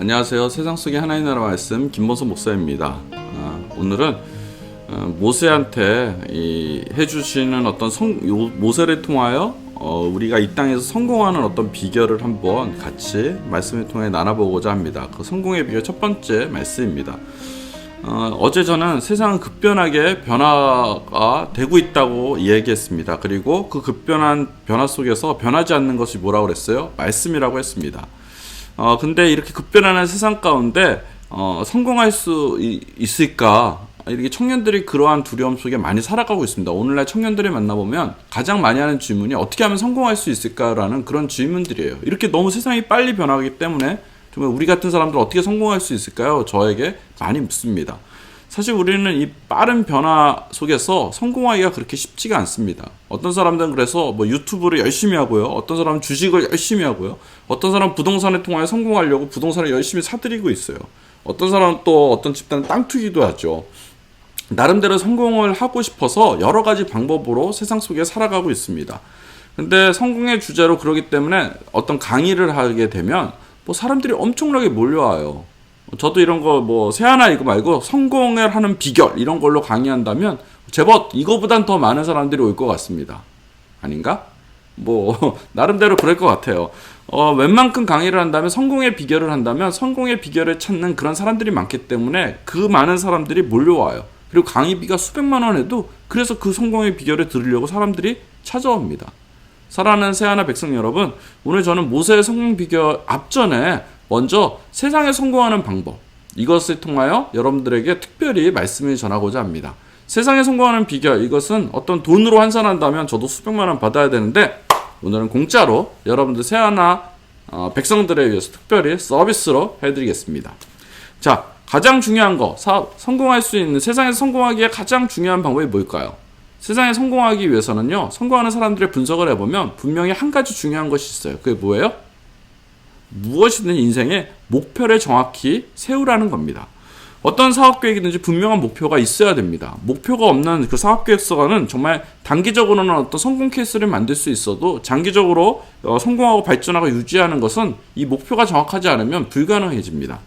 안녕하세요. 세상 속의 하나님 나라 말씀 김범수 목사입니다. 오늘은 모세한테 해주시는 어떤 모세를 통하여 우리가 이 땅에서 성공하는 어떤 비결을 한번 같이 말씀을 통해 나눠보고자 합니다. 그 성공의 비결 첫 번째 말씀입니다. 어제 저는 세상은 급변하게 변화가 되고 있다고 이야기했습니다. 그리고 그 급변한 변화 속에서 변하지 않는 것이 뭐라고 그랬어요? 말씀이라고 했습니다. 근데 이렇게 급변하는 세상 가운데 성공할 수 있을까? 이렇게 청년들이 그러한 두려움 속에 많이 살아가고 있습니다. 오늘날 청년들을 만나보면 가장 많이 하는 질문이 어떻게 하면 성공할 수 있을까라는 그런 질문들이에요. 이렇게 너무 세상이 빨리 변하기 때문에 정말 우리 같은 사람들 어떻게 성공할 수 있을까요? 저에게 많이 묻습니다. 사실 우리는 이 빠른 변화 속에서 성공하기가 그렇게 쉽지가 않습니다. 어떤 사람들은 그래서 유튜브를 열심히 하고요. 어떤 사람은 주식을 열심히 하고요. 어떤 사람은 부동산을 통하여 성공하려고 부동산을 열심히 사들이고 있어요. 어떤 사람은 또 어떤 집단은 땅 투기도 하죠. 나름대로 성공을 하고 싶어서 여러 가지 방법으로 세상 속에 살아가고 있습니다. 근데 성공의 주제로 그러기 때문에 어떤 강의를 하게 되면 사람들이 엄청나게 몰려와요. 저도 이런 거 세하나 이거 말고 성공을 하는 비결 이런 걸로 강의한다면 제법 이거보단 더 많은 사람들이 올 것 같습니다. 아닌가? 나름대로 그럴 것 같아요. 웬만큼 강의를 한다면 성공의 비결을 한다면 성공의 비결을 찾는 그런 사람들이 많기 때문에 그 많은 사람들이 몰려와요. 그리고 강의비가 수백만 원 해도 그래서 그 성공의 비결을 들으려고 사람들이 찾아옵니다. 사랑하는 새하나 백성 여러분, 오늘 저는 모세의 성공 비결 앞전에 먼저 세상에 성공하는 방법, 이것을 통하여 여러분들에게 특별히 말씀을 전하고자 합니다. 세상에 성공하는 비결, 이것은 어떤 돈으로 환산한다면 저도 수백만 원 받아야 되는데 오늘은 공짜로 여러분들 새하나 백성들에 위해서 특별히 서비스로 해드리겠습니다. 자, 가장 중요한 거, 성공할 수 있는, 세상에서 성공하기에 가장 중요한 방법이 뭘까요? 세상에 성공하기 위해서는요, 성공하는 사람들의 분석을 해보면 분명히 한 가지 중요한 것이 있어요. 그게 뭐예요? 무엇이든 인생에 목표를 정확히 세우라는 겁니다. 어떤 사업계획이든지 분명한 목표가 있어야 됩니다. 목표가 없는 그 사업계획서는 정말 단기적으로는 어떤 성공 케이스를 만들 수 있어도 장기적으로 성공하고 발전하고 유지하는 것은 이 목표가 정확하지 않으면 불가능해집니다.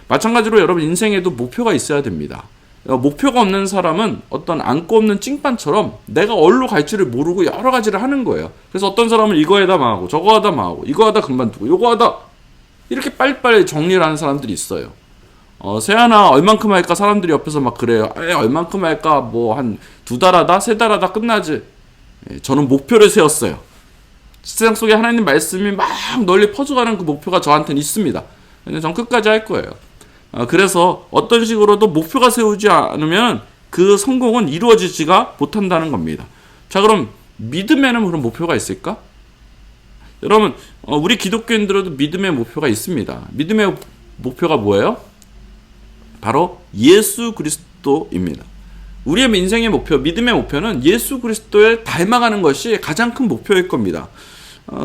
마찬가지로 여러분 인생에도 목표가 있어야 됩니다. 목표가 없는 사람은 어떤 안고 없는 찡반처럼 내가 어디로 갈지를 모르고 여러 가지를 하는 거예요. 그래서 어떤 사람은 이거 하다 망하고 저거 하다 망하고 이거 하다 그만두고 요거 하다 이렇게 빨리빨리 정리를 하는 사람들이 있어요. 세하나 얼만큼 할까 사람들이 옆에서 막 그래요. 얼만큼 할까 한 2달 하다 3달 하다 끝나지. 저는 목표를 세웠어요. 세상 속에 하나님 말씀이 막 널리 퍼져가는 그 목표가 저한테는 있습니다. 근데 전 끝까지 할 거예요. 그래서 어떤 식으로도 목표가 세우지 않으면 그 성공은 이루어지지가 못한다는 겁니다. 자, 그럼 믿음에는 그런 목표가 있을까? 여러분, 우리 기독교인들도 믿음의 목표가 있습니다. 믿음의 목표가 뭐예요? 바로 예수 그리스도입니다. 우리의 인생의 목표, 믿음의 목표는 예수 그리스도를 닮아가는 것이 가장 큰 목표일 겁니다.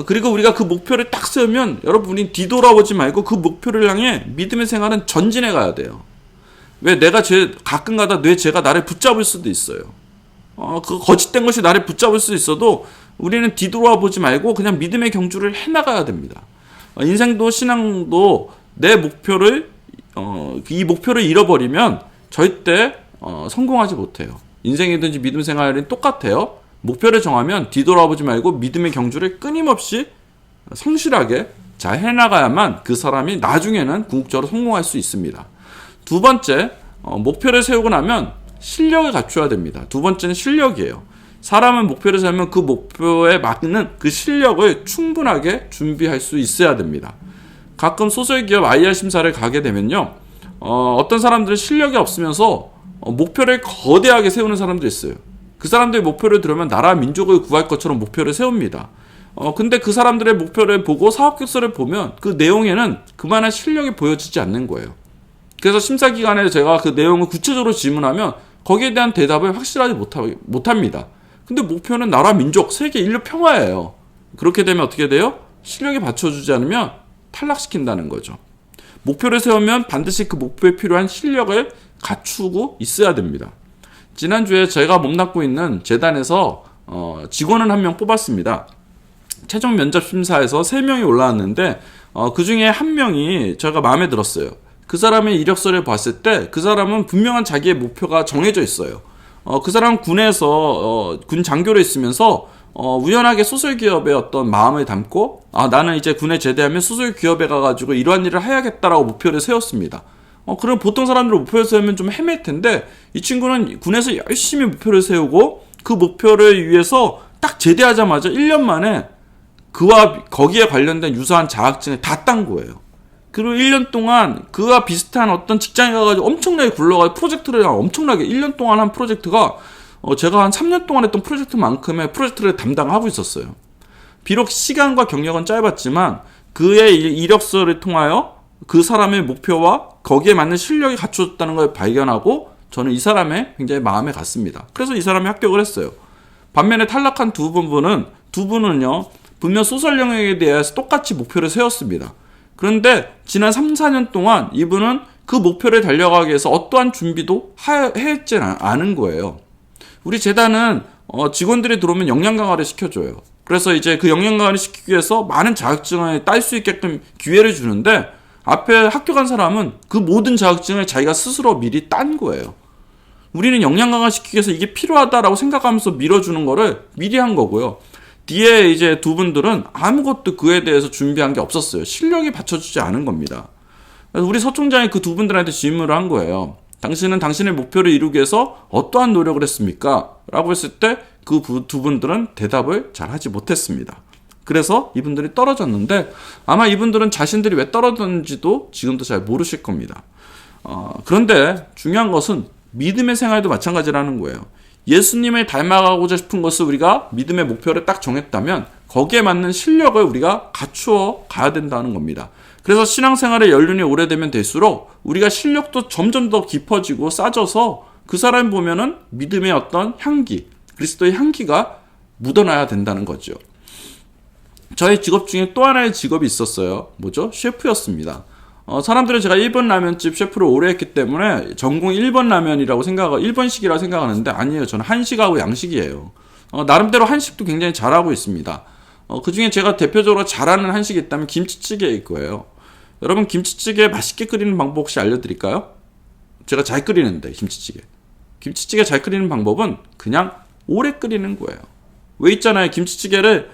그리고 우리가 그 목표를 딱 세우면 여러분이 뒤돌아보지 말고 그 목표를 향해 믿음의 생활은 전진해 가야 돼요. 왜 가끔 가다 죄가 나를 붙잡을 수도 있어요. 그 거짓된 것이 나를 붙잡을 수 있어도 우리는 뒤돌아보지 말고 그냥 믿음의 경주를 해나가야 됩니다. 인생도 신앙도 내 목표를 이 목표를 잃어버리면 절대 성공하지 못해요. 인생이든지 믿음 생활은 똑같아요. 목표를 정하면 뒤돌아보지 말고 믿음의 경주를 끊임없이 성실하게 잘 해나가야만 그 사람이 나중에는 궁극적으로 성공할 수 있습니다. 두 번째, 목표를 세우고 나면 실력을 갖춰야 됩니다. 두 번째는 실력이에요. 사람은 목표를 세우면 그 목표에 맞는 그 실력을 충분하게 준비할 수 있어야 됩니다. 가끔 소설기업 IR 심사를 가게 되면요, 어떤 사람들은 실력이 없으면서 목표를 거대하게 세우는 사람도 있어요. 그 사람들의 목표를 들으면 나라 민족을 구할 것처럼 목표를 세웁니다. 근데 그 사람들의 목표를 보고 사업계획서를 보면 그 내용에는 그만한 실력이 보여지지 않는 거예요. 그래서 심사기간에 제가 그 내용을 구체적으로 질문하면 거기에 대한 대답을 확실하지 못합니다. 근데 목표는 나라 민족, 세계 인류 평화예요. 그렇게 되면 어떻게 돼요? 실력이 받쳐주지 않으면 탈락시킨다는 거죠. 목표를 세우면 반드시 그 목표에 필요한 실력을 갖추고 있어야 됩니다. 지난주에 제가 몸담고 있는 재단에서 직원을 한 명 뽑았습니다. 최종 면접 심사에서 3명이 올라왔는데 그 중에 한 명이 제가 마음에 들었어요. 그 사람의 이력서를 봤을 때 그 사람은 분명한 자기의 목표가 정해져 있어요. 그 사람은 군에서 군 장교로 있으면서 우연하게 소설기업에 어떤 마음을 담고 나는 이제 군에 제대하면 소설기업에 가가지고 이러한 일을 해야겠다라고 목표를 세웠습니다. 그럼 보통 사람들은 목표를 세우면 좀 헤맬 텐데 이 친구는 군에서 열심히 목표를 세우고 그 목표를 위해서 딱 제대하자마자 1년 만에 그와 거기에 관련된 유사한 자격증을 다 딴 거예요. 그리고 1년 동안 그와 비슷한 어떤 직장에 가가지고 엄청나게 굴러가지고 프로젝트를 엄청나게 1년 동안 한 프로젝트가 제가 한 3년 동안 했던 프로젝트만큼의 프로젝트를 담당하고 있었어요. 비록 시간과 경력은 짧았지만 그의 이력서를 통하여 그 사람의 목표와 거기에 맞는 실력이 갖춰졌다는 걸 발견하고 저는 이 사람의 굉장히 마음에 갔습니다. 그래서 이 사람이 합격을 했어요. 반면에 탈락한 두 분은요 분명 소설 영역에 대해서 똑같이 목표를 세웠습니다. 그런데 지난 3, 4년 동안 이분은 그 목표를 달려가기 위해서 어떠한 준비도 했지 않은 거예요. 우리 재단은 직원들이 들어오면 역량 강화를 시켜줘요. 그래서 이제 그 역량 강화를 시키기 위해서 많은 자격증을 딸 수 있게끔 기회를 주는데 앞에 합격한 사람은 그 모든 자격증을 자기가 스스로 미리 딴 거예요. 우리는 역량 강화 시키기 위해서 이게 필요하다라고 생각하면서 밀어주는 거를 미리 한 거고요. 뒤에 이제 두 분들은 아무것도 그에 대해서 준비한 게 없었어요. 실력이 받쳐주지 않은 겁니다. 그래서 우리 서총장이 그 두 분들한테 질문을 한 거예요. 당신은 당신의 목표를 이루기 위해서 어떠한 노력을 했습니까? 라고 했을 때 그 두 분들은 대답을 잘 하지 못했습니다. 그래서 이분들이 떨어졌는데 아마 이분들은 자신들이 왜 떨어졌는지도 지금도 잘 모르실 겁니다. 그런데 중요한 것은 믿음의 생활도 마찬가지라는 거예요. 예수님을 닮아가고자 싶은 것을 우리가 믿음의 목표를 딱 정했다면 거기에 맞는 실력을 우리가 갖추어 가야 된다는 겁니다. 그래서 신앙생활의 연륜이 오래되면 될수록 우리가 실력도 점점 더 깊어지고 싸져서 그 사람 보면은 믿음의 어떤 향기, 그리스도의 향기가 묻어나야 된다는 거죠. 저의 직업 중에 또 하나의 직업이 있었어요. 뭐죠? 셰프였습니다. 사람들은 제가 일본 라면집 셰프를 오래 했기 때문에 전공 1번 라면이라고 1번식이라고 생각하는데 아니에요. 저는 한식하고 양식이에요. 나름대로 한식도 굉장히 잘하고 있습니다. 그 중에 제가 대표적으로 잘하는 한식이 있다면 김치찌개일 거예요. 여러분 김치찌개 맛있게 끓이는 방법 혹시 알려드릴까요? 제가 잘 끓이는데 김치찌개 잘 끓이는 방법은 그냥 오래 끓이는 거예요. 왜 있잖아요. 김치찌개를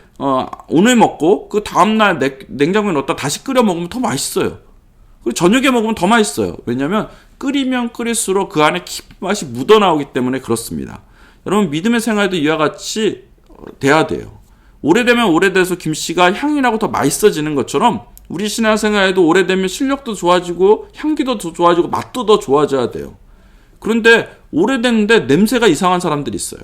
오늘 먹고 그 다음날 냉장고에 넣었다 다시 끓여 먹으면 더 맛있어요. 그리고 저녁에 먹으면 더 맛있어요. 왜냐하면 끓이면 끓일수록 그 안에 깊은 맛이 묻어나오기 때문에 그렇습니다. 여러분 믿음의 생활도 이와 같이 돼야 돼요. 오래되면 오래돼서 김씨가 향이 나고 더 맛있어지는 것처럼 우리 신앙생활에도 오래되면 실력도 좋아지고 향기도 더 좋아지고 맛도 더 좋아져야 돼요. 그런데 오래됐는데 냄새가 이상한 사람들이 있어요.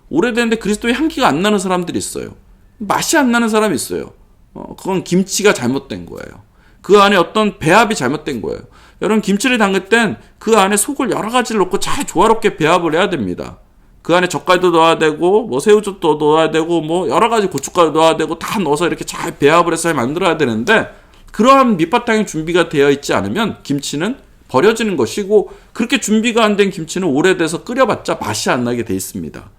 오래됐는데 그리스도의 향기가 안 나는 사람들이 있어요. 맛이 안 나는 사람이 있어요. 그건 김치가 잘못된 거예요. 그 안에 어떤 배합이 잘못된 거예요. 여러분 김치를 담글 땐 그 안에 속을 여러 가지를 넣고 잘 조화롭게 배합을 해야 됩니다. 그 안에 젓갈도 넣어야 되고 뭐 새우젓도 넣어야 되고 뭐 여러 가지 고춧가루 넣어야 되고 다 넣어서 이렇게 잘 배합을 해서 잘 만들어야 되는데 그러한 밑바탕이 준비가 되어 있지 않으면 김치는 버려지는 것이고 그렇게 준비가 안 된 김치는 오래돼서 끓여봤자 맛이 안 나게 돼 있습니다.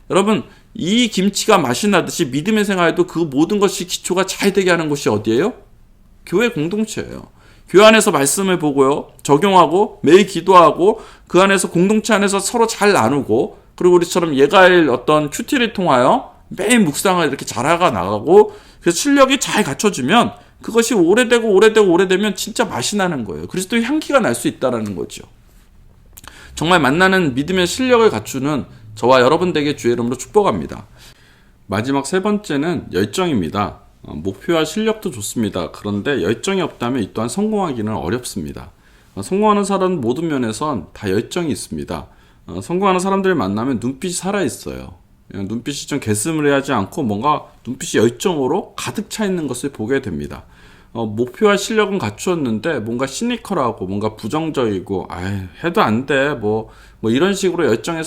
여러분 이 김치가 맛이 나듯이 믿음의 생활에도 그 모든 것이 기초가 잘 되게 하는 곳이 어디예요? 교회 공동체예요. 교회 안에서 말씀을 보고요. 적용하고 매일 기도하고 그 안에서 공동체 안에서 서로 잘 나누고 그리고 우리처럼 예가일 어떤 큐티를 통하여 매일 묵상을 이렇게 잘하가 나가고 그래서 실력이 잘 갖춰지면 그것이 오래되면 진짜 맛이 나는 거예요. 그리스도의 향기가 날 수 있다는 거죠. 정말 만나는 믿음의 실력을 갖추는 저와 여러분 되게 주의 이름으로 축복합니다. 마지막 세 번째는 열정입니다. 목표와 실력도 좋습니다. 그런데 열정이 없다면 이 또한 성공하기는 어렵습니다. 성공하는 사람은 모든 면에선 다 열정이 있습니다. 성공하는 사람들을 만나면 눈빛이 살아있어요. 눈빛이 좀 개스무리하지 않고 뭔가 눈빛이 열정으로 가득 차 있는 것을 보게 됩니다. 목표와 실력은 갖추었는데 뭔가 시니컬하고 뭔가 부정적이고 해도 안 돼 뭐 이런 식으로 열정이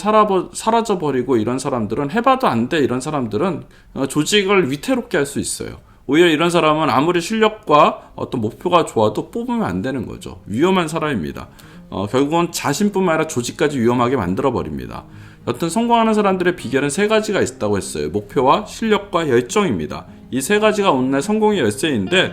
사라져버리고 이런 사람들은 해봐도 안 돼 이런 사람들은 조직을 위태롭게 할 수 있어요. 오히려 이런 사람은 아무리 실력과 어떤 목표가 좋아도 뽑으면 안 되는 거죠. 위험한 사람입니다. 결국은 자신뿐만 아니라 조직까지 위험하게 만들어버립니다. 여튼 성공하는 사람들의 비결은 세 가지가 있다고 했어요. 목표와 실력과 열정입니다. 이 세 가지가 오늘날 성공의 열쇠인데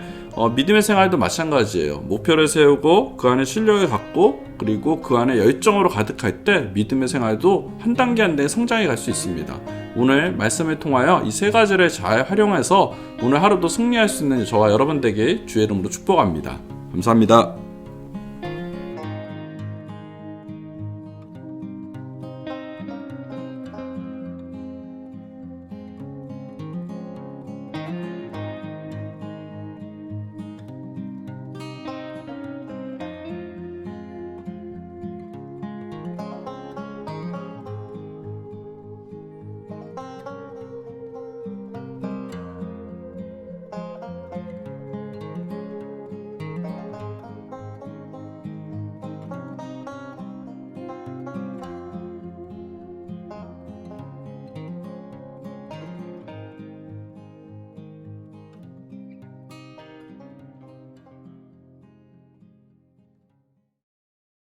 믿음의 생활도 마찬가지예요. 목표를 세우고 그 안에 실력을 갖고 그리고 그 안에 열정으로 가득할 때 믿음의 생활도 한 단계 한 단계 성장해 갈 수 있습니다. 오늘 말씀을 통하여 이 세 가지를 잘 활용해서 오늘 하루도 승리할 수 있는 저와 여러분 되길 주의 이름으로 축복합니다. 감사합니다.